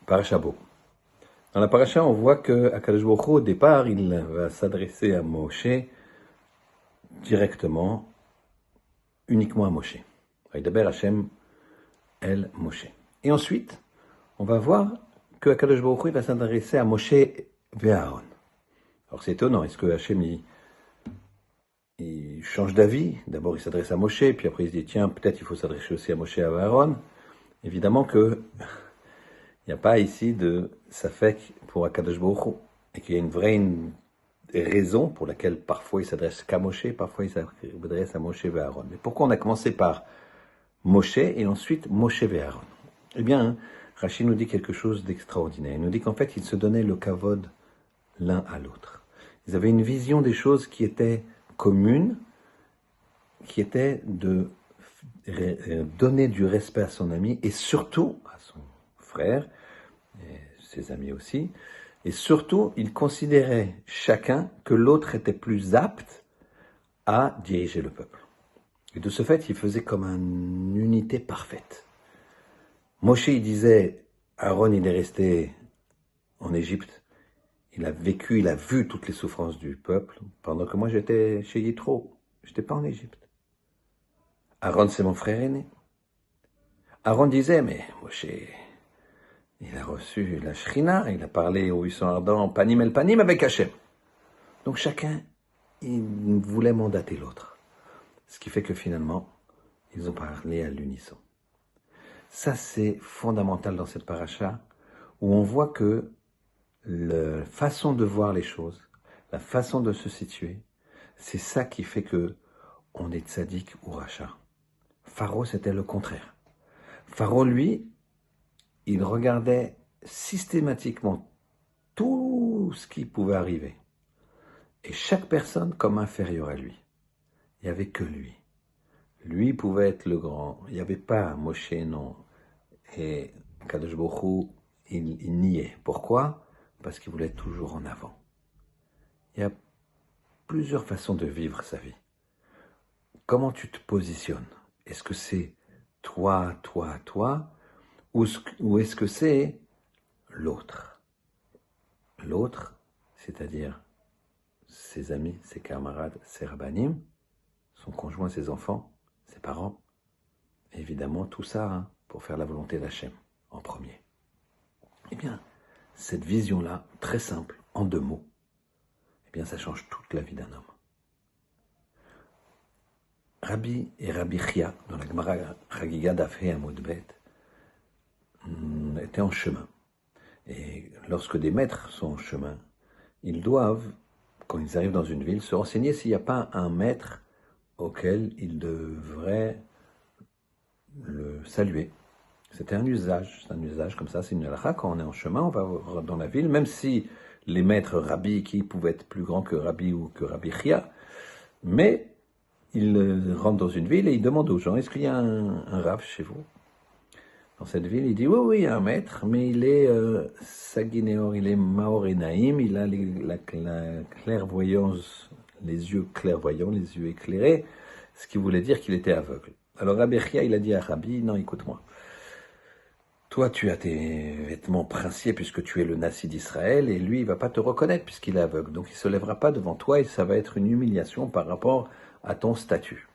Parasha Bo. Dans la paracha, on voit que Akadosh Baruch Hu, au départ, il va s'adresser à Moshe directement, uniquement à Moshe. Vaidaber Hashem el Moshe. Et ensuite, on va voir que Akadosh Baruch Hu va s'adresser à Moshe et Aaron. Alors c'est étonnant, est-ce que Hashem il change d'avis? D'abord il s'adresse à Moshe, puis après il se dit tiens, peut-être il faut s'adresser aussi à Moshe et à Aaron. Évidemment que il n'y a pas ici de safek pour Akadosh Baruch Hu, et qu'il y a une vraie raison pour laquelle parfois il s'adresse qu'à Moshe, parfois il s'adresse à Moshe et Aaron. Mais pourquoi on a commencé par Moshe et ensuite Moshe et Aaron? Eh bien, Rashi nous dit quelque chose d'extraordinaire. Il nous dit qu'en fait, ils se donnaient le kavod l'un à l'autre. Ils avaient une vision des choses qui étaient communes, qui était de donner du respect à son ami et surtout à son frère, et ses amis aussi, et surtout, ils considéraient chacun que l'autre était plus apte à diriger le peuple. Et de ce fait, ils faisaient comme une unité parfaite. Moshe, il disait, Aaron, il est resté en Égypte, il a vécu, il a vu toutes les souffrances du peuple, pendant que moi j'étais chez Yitro, je n'étais pas en Égypte. Aaron, c'est mon frère aîné. Aaron disait, mais Moshe, il a reçu la Shrina, il a parlé au 800 ardents, panim el panim avec Hachem. Donc chacun, il voulait mandater l'autre. Ce qui fait que finalement, ils ont parlé à l'unisson. Ça, c'est fondamental dans cette paracha, où on voit que la façon de voir les choses, la façon de se situer, c'est ça qui fait que on est tzaddik ou rachat. Pharaon, c'était le contraire. Pharaon, lui, il regardait systématiquement tout ce qui pouvait arriver. Et chaque personne comme inférieure à lui. Il n'y avait que lui. Lui pouvait être le grand. Il n'y avait pas Moshe, non. Et Kadosh Baruch Hu, il niait. Pourquoi? Parce qu'il voulait être toujours en avant. Il y a plusieurs façons de vivre sa vie. Comment tu te positionnes? Est-ce que c'est toi, toi, toi? Ou est-ce que c'est l'autre? L'autre, c'est-à-dire ses amis, ses camarades, ses rabbanim, son conjoint, ses enfants, ses parents. Et évidemment, tout ça pour faire la volonté d'Hachem en premier. Eh bien, cette vision-là, très simple, en 2 mots, eh bien, ça change toute la vie d'un homme. Rabbi et Rabbi Chia, dans la Gemara Chagiga Daf He Amud Bet, étaient en chemin. Et lorsque des maîtres sont en chemin, ils doivent, quand ils arrivent dans une ville, se renseigner s'il n'y a pas un maître auquel ils devraient le saluer. C'était un usage comme ça, c'est une halakha. Quand on est en chemin, on va dans la ville, même si les maîtres Rabbi, qui pouvaient être plus grands que Rabbi ou que Rabbi Chia, mais ils rentrent dans une ville et ils demandent aux gens, est-ce qu'il y a un Rav chez vous? Dans cette ville, il dit, oui, il y a un maître, mais il est Saginéor, il est Maor et Naïm, il a la clairvoyance, les yeux clairvoyants, les yeux éclairés, ce qui voulait dire qu'il était aveugle. Alors Rabbi Chia, il a dit à Rabbi, non, écoute-moi, toi tu as tes vêtements princiers puisque tu es le Nassi d'Israël, et lui il va pas te reconnaître puisqu'il est aveugle, donc il se lèvera pas devant toi et ça va être une humiliation par rapport à ton statut.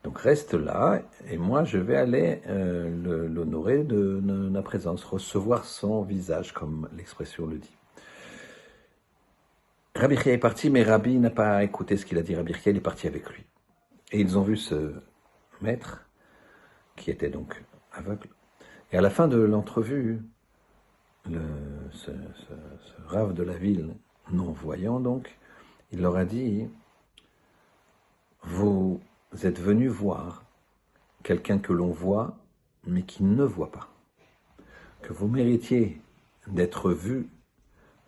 Donc reste là, et moi je vais aller l'honorer de ma présence, recevoir son visage, comme l'expression le dit. Rabbi Chia est parti, mais Rabbi n'a pas écouté ce qu'il a dit. Rabbi Chia, il est parti avec lui. Et ils ont vu ce maître, qui était donc aveugle. Et à la fin de l'entrevue, ce rave de la ville, non-voyant donc, il leur a dit, vous êtes venus voir quelqu'un que l'on voit, mais qui ne voit pas. Que vous méritiez d'être vu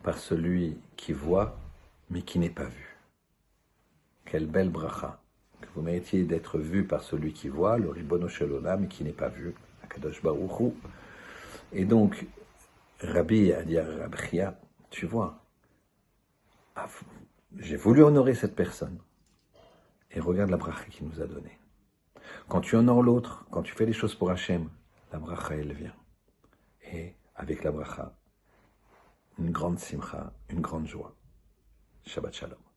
par celui qui voit, mais qui n'est pas vu. Quelle belle bracha. Que vous méritiez d'être vu par celui qui voit, le Ribono Shel Olam, mais qui n'est pas vu, Akadosh Baruch Hu. Et donc, Rabbi a dit à Rabbi Chia, tu vois, j'ai voulu honorer cette personne. Et regarde la bracha qu'il nous a donnée. Quand tu honores l'autre, quand tu fais les choses pour Hachem, la bracha, elle vient. Et avec la bracha, une grande simcha, une grande joie. Shabbat Shalom.